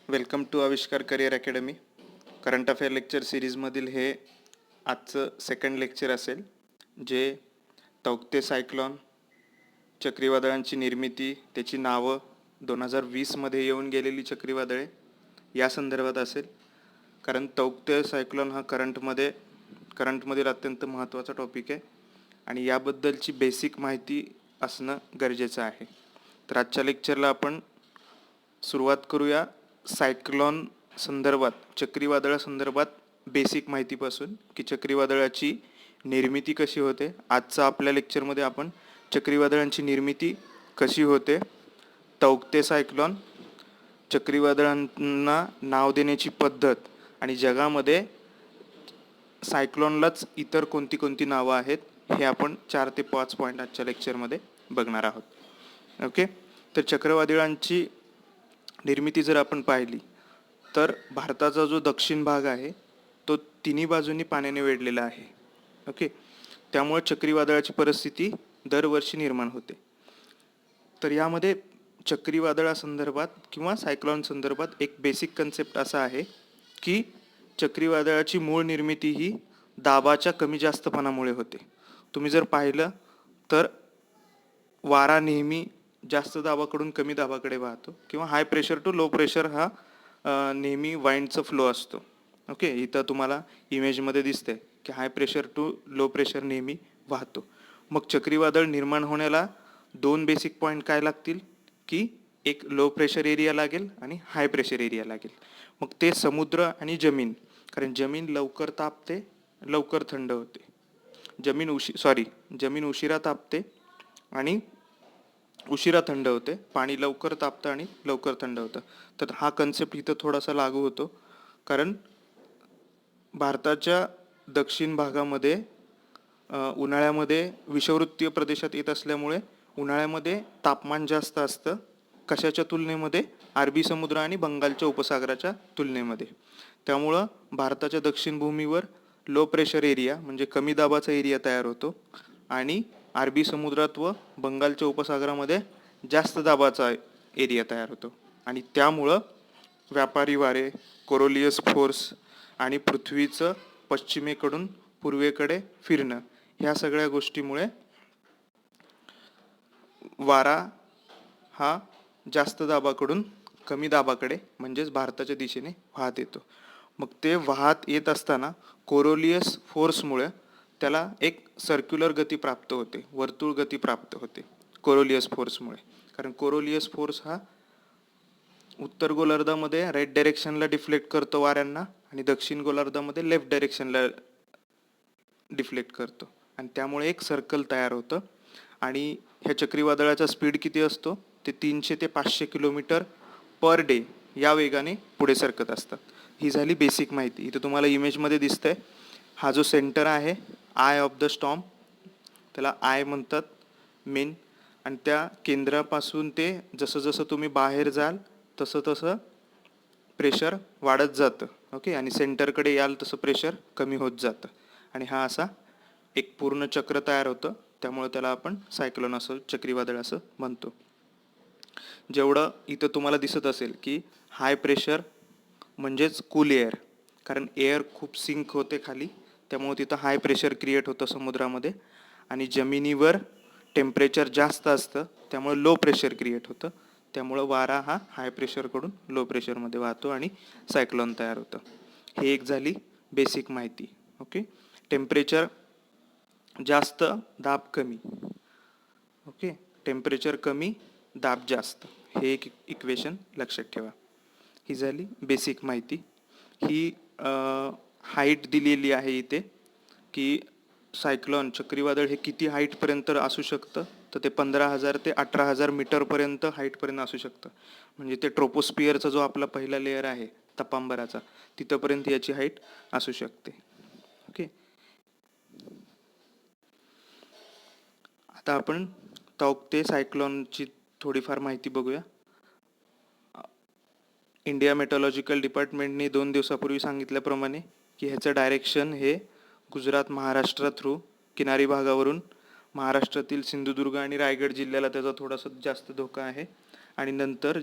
Welcome to Avishkar career academy. Current affair lecture सिरीजमधील हे आजचं सेकंड लेक्चर असेल, जे तौक्ते सायक्लॉन, चक्रीवादळांची निर्मिती, त्याची नावं, 2020मध्ये येऊन गेलेली चक्रीवादळे या संदर्भात असेल. कारण तौक्ते सायक्लॉन हा करंटमधील अत्यंत महत्त्वाचा टॉपिक आहे आणि याबद्दलची बेसिक माहिती असणं गरजेचं आहे. तर आजच्या लेक्चरला आपण सुरुवात करूया सायक्लॉन संदर्भात, चक्रीवादळासंदर्भात बेसिक माहितीपासून, की चक्रीवादळाची निर्मिती कशी होते. आजचा आपल्या लेक्चरमध्ये आपण चक्रीवादळांची निर्मिती कशी होते, तौक्ते सायक्लॉन, चक्रीवादळांना नाव देण्याची पद्धत आणि जगामध्ये सायक्लॉनलाच इतर कोणती कोणती नावं आहेत, हे आपण 4 ते 5 पॉईंट आजच्या लेक्चरमध्ये बघणार आहोत. ओके. तर चक्रीवादळांची निर्मिती जर आपण पाहिली तर भारताचा जो दक्षिण भाग आहे तो तिन्ही बाजूंनी पाण्याने वेढलेला आहे. ओके. त्यामुळे चक्रीवादळाची परिस्थिती दरवर्षी निर्माण होते. तर यामध्ये चक्रीवादळासंदर्भात किंवा सायक्लॉन संदर्भात एक बेसिक कन्सेप्ट असा आहे की चक्रीवादळाची मूळ निर्मिती ही दाबाच्या कमी जास्तपणामुळे होते. तुम्ही जर पाहिलं तर वारा नेहमी जास्त दाबाकडून कमी दाबाकडे वाहतो किंवा high pressure to low pressure हा नेहमी वाइंडचा फ्लो असतो. ओके. इथं तुम्हाला इमेजमध्ये दिसते की high pressure to low pressure नेहमी वाहतो. मग चक्रीवादळ निर्माण होण्याला 2 बेसिक पॉईंट काय लागतील, की एक लो प्रेशर एरिया लागेल आणि हाय प्रेशर एरिया लागेल. मग ते समुद्र आणि जमीन, कारण जमीन लवकर तापते, लवकर थंड होते. जमीन उशिरा तापते आणि उशिरा थंड होते. पाणी लवकर तापतं आणि लवकर थंड होतं. तर हा कन्सेप्ट इथं थोडासा लागू होतो, कारण भारताच्या दक्षिण भागामध्ये उन्हाळ्यामध्ये विषुववृत्तीय प्रदेशात येत असल्यामुळे उन्हाळ्यामध्ये तापमान जास्त असतं. कशाच्या तुलनेमध्ये? अरबी समुद्र आणि बंगालच्या उपसागराच्या तुलनेमध्ये. त्यामुळं भारताच्या दक्षिण भूमीवर लो प्रेशर एरिया म्हणजे कमी दाबाचा एरिया तयार होतो आणि अरबी समुद्रात व बंगालच्या उपसागरामध्ये जास्त दाबाचा एरिया तयार होतो. आणि त्यामुळं व्यापारी वारे, कोरोलियस फोर्स आणि पृथ्वीचं पश्चिमेकडून पूर्वेकडे फिरणं, ह्या सगळ्या गोष्टीमुळे वारा हा जास्त दाबाकडून कमी दाबाकडे म्हणजेच भारताच्या दिशेने वाहत येतो. मग ते वाहत येत असताना कोरोलियस फोर्समुळे त्याला एक सर्क्युलर गती प्राप्त होते, वर्तुळ गती प्राप्त होते कोरोलियस फोर्समुळे. कारण कोरोलियस फोर्स हा उत्तर गोलार्धामध्ये राईट डायरेक्शनला डिफ्लेक्ट करतो वाऱ्यांना आणि दक्षिण गोलार्धामध्ये लेफ्ट डायरेक्शनला डिफ्लेक्ट करतो आणि त्यामुळे एक सर्कल तयार होतं. आणि ह्या चक्रीवादळाचा स्पीड किती असतो? ते 300 ते 500 किलोमीटर पर डे या वेगाने पुढे सरकत असतात. ही झाली बेसिक माहिती. इथे तुम्हाला इमेजमध्ये दिसतंय, हा जो सेंटर आहे, आय ऑफ द स्टॉर्म, त्याला आय म्हणतात मेन. आणि त्या केंद्रापासून ते जसं जसं तुम्ही बाहेर जाल तसं तसं प्रेशर वाढत जातं. ओके. आणि सेंटरकडे याल तसं प्रेशर कमी होत जातं आणि हा असा एक पूर्ण चक्र तयार होतं. त्यामुळे त्याला आपण सायक्लोन असं, चक्रीवादळ असं म्हणतो. जेवढं इथं तुम्हाला दिसत असेल की हाय प्रेशर म्हणजेच कूल एअर, कारण एअर खूप सिंक होते खाली, त्यामुळे तिथं हाय प्रेशर क्रिएट होतं समुद्रामध्ये. आणि जमिनीवर टेम्परेचर जास्त असतं त्यामुळे लो प्रेशर क्रिएट होतं. त्यामुळं वारा हा हाय प्रेशरकडून लो प्रेशरमध्ये वाहतो आणि सायक्लोन तयार होतं. हे एक झाली बेसिक माहिती. ओके. टेम्परेचर जास्त, दाब कमी. ओके. टेम्परेचर कमी, दाब जास्त, हे एक इक्वेशन लक्षात ठेवा. ही झाली बेसिक माहिती. ही हाईट दिलेली आहे इथे, की सायक्लॉन, चक्रीवादळ हे किती हाईटपर्यंत असू शकतं, तर ते 15,000 ते 18,000 मीटरपर्यंत हाईटपर्यंत असू शकतं. म्हणजे ते ट्रोपोस्पियरचा जो आपला पहिला लेअर आहे तपांबराचा, तिथंपर्यंत याची हाईट असू शकते. ओके. आता आपण तौक्ते सायक्लॉनची थोडीफार माहिती बघूया. इंडिया मेट्रोलॉजिकल डिपार्टमेंटने 2 दिवसापूर्वी सांगितल्याप्रमाणे की ह्याचं डायरेक्शन हे गुजरात महाराष्ट्र थ्रू किनारी भागावरून महाराष्ट्रातील सिंधुदुर्ग आणि रायगड जिल्ह्याला त्याचा थोडासा जास्त धोका आहे आणि नंतर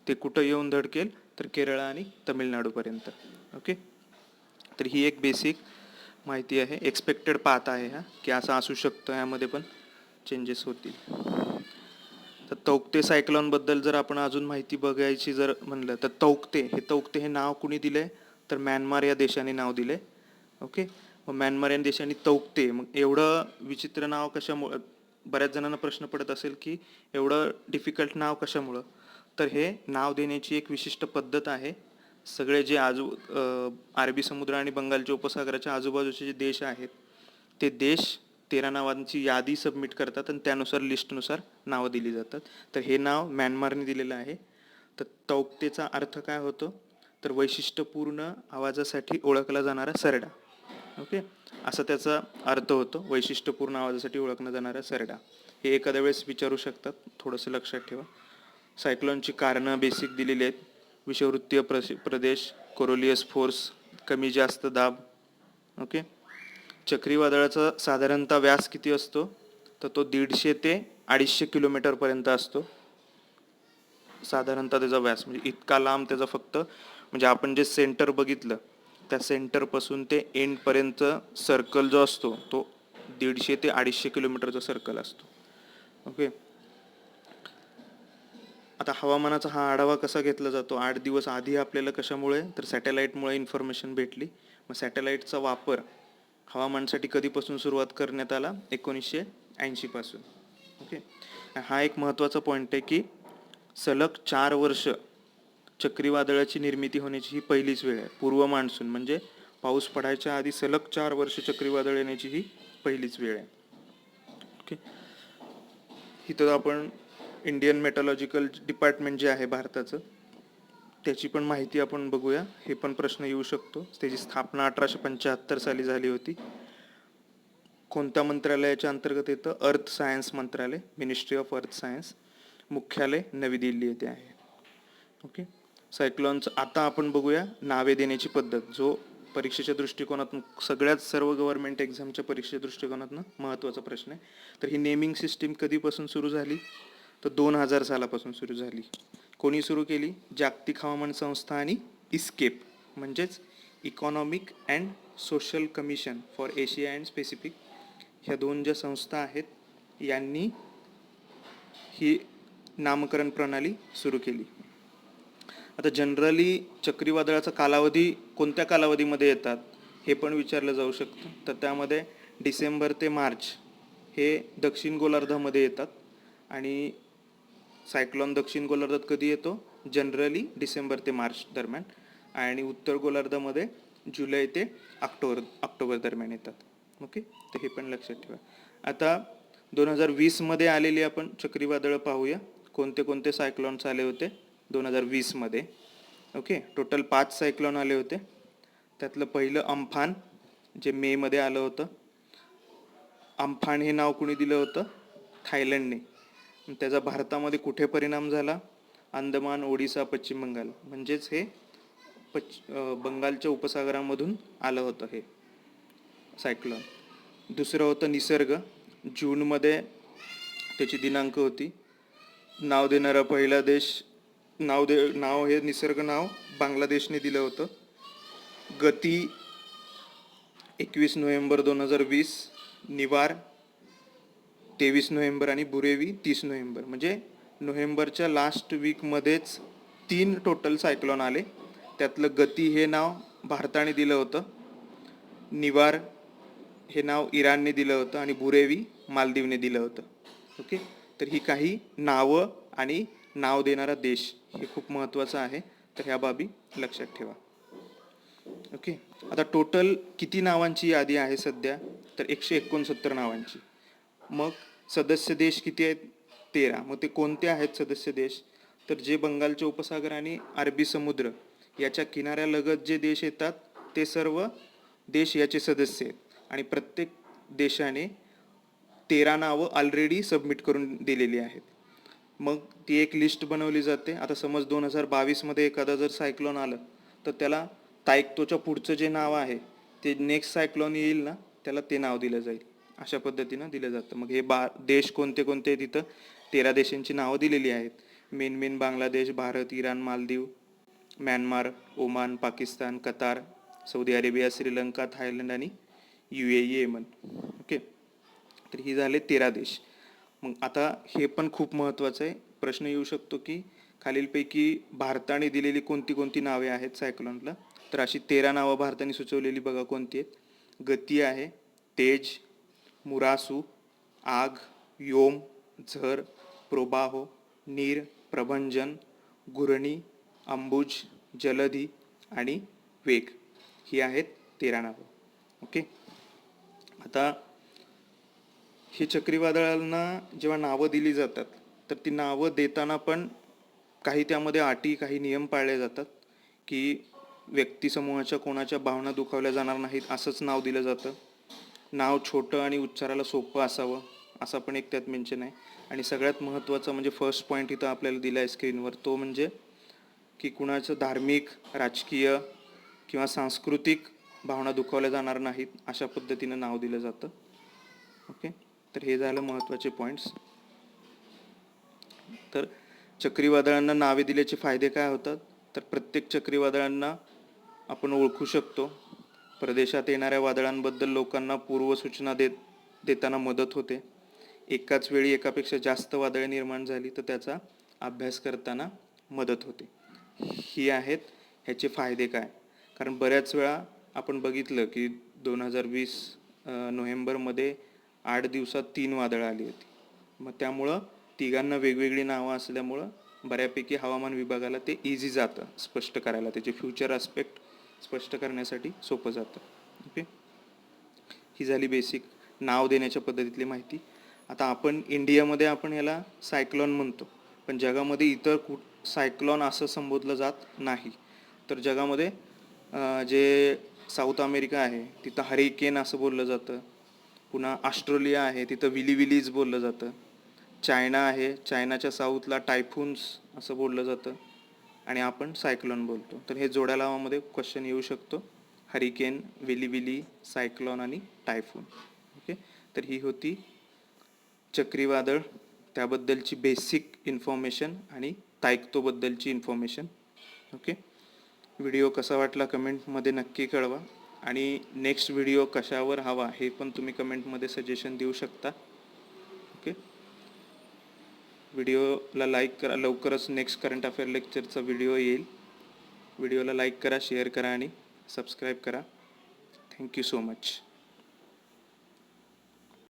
ते कुठं येऊन धडकेल, तर केरळ आणि तमिळनाडूपर्यंत. ओके, तर ही एक बेसिक माहिती आहे. एक्सपेक्टेड पाथ आहे हा, की असं असू शकतं, ह्यामध्ये पण चेंजेस होतील. तर तौक्ते सायक्लॉनबद्दल जर आपण अजून माहिती बघायची जर म्हणलं, तर तौक्ते हे नाव कुणी दिले, तर म्यानमार या देशाने नाव दिले. ओके, मग म्यानमार या देशाने तौक्ते, मग एवढं विचित्र नाव कशामुळं, बऱ्याच जणांना प्रश्न पडत असेल की एवढं डिफिकल्ट नाव कशामुळं. तर हे नाव देण्याची एक विशिष्ट पद्धत आहे. सगळे जे अरबी समुद्र आणि बंगालच्या उपसागराच्या आजूबाजूचे जे देश आहेत, ते देश 13 नावांची यादी सबमिट करतात आणि त्यानुसार लिस्टनुसार नावं दिली जातात. तर हे नाव म्यानमारने दिलेलं आहे. तर तौक्तेचा अर्थ काय होतो, तर वैशिष्ट्यपूर्ण आवाजासाठी ओळखला जाणारा सरडा. ओके, असा त्याचा अर्थ होतो, वैशिष्ट्यपूर्ण आवाजासाठी ओळखला जाणारा सरडा. हे एखाद्या वेळेस विचारू शकतात, थोडंसं लक्षात ठेवा. सायक्लॉनची कारणं बेसिक दिलेली आहेत. विषुववृत्तीय प्रदेश, कोरोलियस फोर्स, कमी जास्त दाब. ओके, चक्रीवादळाचा साधारणतः व्यास किती असतो, तर तो 150 ते 250 किलोमीटरपर्यंत असतो साधारणतः त्याचा व्यास. म्हणजे इतका लांब त्याचा फक्त, म्हणजे आपण जे सेंटर बघितलं, त्या सेंटरपासून ते एंडपर्यंत सर्कल जो असतो तो 150 ते 250 किलोमीटरचा सर्कल असतो. ओके, आता हवामानाचा हा आढावा कसा घेतला जातो, 8 दिवस आधी आपल्याला कशामुळे, तर सॅटेलाईटमुळे इन्फॉर्मेशन भेटली. मग सॅटेलाईटचा वापर हवामानासाठी कधीपासून सुरुवात करण्यात आला, 1980 पासून. ओके, हा एक महत्त्वाचा पॉईंट आहे की सलग 4 वर्ष चक्रीवादळाची निर्मिती होण्याची ही पहिलीच वेळ आहे. पूर्व मान्सून म्हणजे पाऊस पडायच्या आधी सलग 4 वर्ष चक्रीवादळ येण्याची ही पहिलीच वेळ आहे. ओके, इथं आपण इंडियन मेटॉलॉजिकल डिपार्टमेंट जे आहे भारताचं, त्याची पण माहिती आपण बघूया. हे पण प्रश्न येऊ शकतो. त्याची स्थापना 1875 साली झाली होती. कोणत्या मंत्रालयाच्या अंतर्गत येतं, अर्थ सायन्स मंत्रालय, मिनिस्ट्री ऑफ अर्थ सायन्स. मुख्यालय नवी दिल्ली येथे आहे. ओके, सायक्लॉनचं आता आपण बघूया नावे देण्याची पद्धत, जो परीक्षेच्या दृष्टिकोनातून सर्व गव्हर्नमेंट एक्झामच्या परीक्षेच्या दृष्टिकोनातून महत्त्वाचा प्रश्न आहे. तर ही नेमिंग सिस्टीम कधीपासून सुरू झाली, तर 2000 सालापासून सुरू झाली. कोणी सुरू केली, जागतिक हवामान संस्था आणि इस्केप म्हणजेच economic and social commission for Asia and Pacific, ह्या 2 ज्या संस्था आहेत, यांनी ही नामकरण प्रणाली सुरू केली. आता जनरली चक्रीवादळाचा कालावधी कोणत्या कालावधीमध्ये येतात हे पण विचारलं जाऊ शकतं. तर त्यामध्ये डिसेंबर ते मार्च हे दक्षिण गोलार्धामध्ये येतात. आणि सायक्लॉन दक्षिण गोलार्धात कधी येतो, जनरली डिसेंबर ते मार्च दरम्यान. आणि उत्तर गोलार्धामध्ये जुलै ते ऑक्टोबर दरम्यान येतात. ओके, तर हे पण लक्षात ठेवा. आता 2020 आलेली आपण चक्रीवादळं पाहूया. कोणते कोणते सायक्लॉन्स आले होते 2020. ओके, टोटल 5 सायक्लॉन आले होते. त्यातलं पहिलं अम्फान, जे मेमध्ये आलं होतं. अम्फान हे नाव कुणी दिलं होतं, थायलंडने. त्याचा भारतामध्ये कुठे परिणाम झाला, अंदमान, ओडिसा, पश्चिम बंगाल, म्हणजेच हे बंगालच्या उपसागरामधून आलं होतं हे सायक्लॉन. दुसरं होतं निसर्ग, जूनमध्ये त्याची दिनांक होती. नाव देणारा पहिला देश, नाव हे निसर्ग नाव बांगलादेशने दिलं होतं. गती 21 नोव्हेंबर 2020, निवार 23 नोव्हेंबर आणि बुरेवी 30 नोव्हेंबर. म्हणजे नोव्हेंबरच्या लास्ट वीकमध्येच 3 टोटल सायक्लॉन आले. त्यातलं गती हे नाव भारताने दिलं होतं, निवार हे नाव इराणने दिलं होतं आणि बुरेवी मालदीवने दिलं होतं. ओके, तर ही काही नावं आणि नाव देणारा देश हे खूप महत्त्वाचं आहे. तर ह्या बाबी लक्षात ठेवा. ओके, आता टोटल किती नावांची यादी आहे सध्या, तर 169 नावांची. मग सदस्य देश किती आहेत, 13. मग ते कोणते आहेत सदस्य देश, तर जे बंगालच्या उपसागर आणि अरबी समुद्र याच्या किनाऱ्यालगत जे देश येतात ते सर्व देश याचे सदस्य आहेत. आणि प्रत्येक देशाने 13 नावं ऑलरेडी सबमिट करून दिलेली आहेत. मग ती एक लिस्ट बनवली जाते. आता समज 2022 एखादा जर सायक्लॉन आलं, तर त्याला तायक्तोच्या पुढचं जे नाव आहे ते नेक्स्ट सायक्लॉन येईल ना, त्याला ते नाव दिलं जाईल. अशा पद्धतीनं दिलं जातं. मग हे देश कोणते कोणते, तिथं 13 देशांची नावं दिलेली आहेत. Main Bangladesh, Bharat, Iran, Maldives, Myanmar, Oman, Pakistan, Qatar, Saudi Arabia, Sri Lanka, Thailand आणि UAE, येमन. ओके, तर ही झाले 13 देश. मग आता हे पण खूप महत्त्वाचं आहे. प्रश्न येऊ शकतो की खालीलपैकी भारताने दिलेली कोणती कोणती नावे आहेत सायक्लोनला. तर अशी 13 नावं भारताने सुचवलेली बघा कोणती आहेत. गती आहे, तेज, मुरासू, आग, योम, झर, प्रोबाहो, नीर, प्रभंजन, घुरणी, अंबुज, जलधी आणि वेग. ही आहेत 13 नावं. ओके, आता ही चक्रीवादळांना जेव्हा नावं दिली जातात तर ती नावं देताना पण काही त्यामध्ये अटी, काही नियम पाळले जातात की व्यक्तिसमूहाच्या कोणाच्या भावना दुखावल्या जाणार नाहीत असंच नाव दिलं जातं. नाव छोटं आणि उच्चाराला सोपं असावं असा पण एक त्यात मेन्शन आहे. आणि सगळ्यात महत्त्वाचं म्हणजे फर्स्ट पॉईंट इथं आपल्याला दिला आहे स्क्रीनवर, तो म्हणजे की कुणाचं धार्मिक, राजकीय किंवा सांस्कृतिक भावना दुखावल्या जाणार नाहीत अशा पद्धतीनं नाव दिलं जातं. ओके, तर हे झालं महत्त्वाचे पॉईंट्स. तर चक्रीवादळांना नावे दिल्याचे फायदे काय होतात. तर प्रत्येक चक्रीवादळांना आपण ओळखू शकतो. प्रदेशात येणाऱ्या वादळांबद्दल लोकांना पूर्वसूचना देताना मदत होते. एकाच वेळी एकापेक्षा जास्त वादळे निर्माण झाली तर त्याचा अभ्यास करताना मदत होते. ही आहेत ह्याचे फायदे काय. कारण बऱ्याच वेळा आपण बघितलं की 2020 नोव्हेंबरमध्ये 8 दिवसात 3 वादळं आली होती. मग त्यामुळं तिघांना वेगवेगळी नावं असल्यामुळं बऱ्यापैकी हवामान विभागाला ते इझी जातं स्पष्ट करायला, त्याचे फ्युचर आस्पेक्ट स्पष्ट करण्यासाठी सोपं जातं. ओके, ही झाली बेसिक नाव देण्याच्या पद्धतीतली माहिती. आता आपण इंडियामध्ये आपण याला सायक्लॉन म्हणतो, पण जगामध्ये इतर सायक्लॉन असं संबोधलं जात नाही. तर जगामध्ये जे साऊथ अमेरिका आहे तिथं हरिकेन असं बोललं जातं. पुन्हा ऑस्ट्रेलिया आहे तिथं विलीज बोललं जातं. चायना आहे, चायनाच्या साऊथला टायफून्स असं बोललं जातं आणि आपण सायक्लॉन बोलतो. तर हे जोड्या लावामध्ये क्वेश्चन येऊ शकतो. हरिकेन, विली, सायक्लॉन आणि टायफून. ओके, तर ही होती चक्रीवादळ त्याबद्दलची बेसिक इन्फॉर्मेशन आणि तायक्तोबद्दलची इन्फॉर्मेशन. ओके, व्हिडिओ कसा वाटला कमेंटमध्ये नक्की कळवा आणि नेक्स्ट व्हिडिओ कशावर हवा हे पण तुम्ही कमेंटमध्ये सजेशन देऊ शकता. ओके, व्हिडिओला लाईक करा. लवकरच नेक्स्ट करंट अफेअर लेक्चरचा व्हिडिओ येईल. व्हिडिओला लाईक करा, शेअर करा आणि सबस्क्राईब करा. Thank you so much.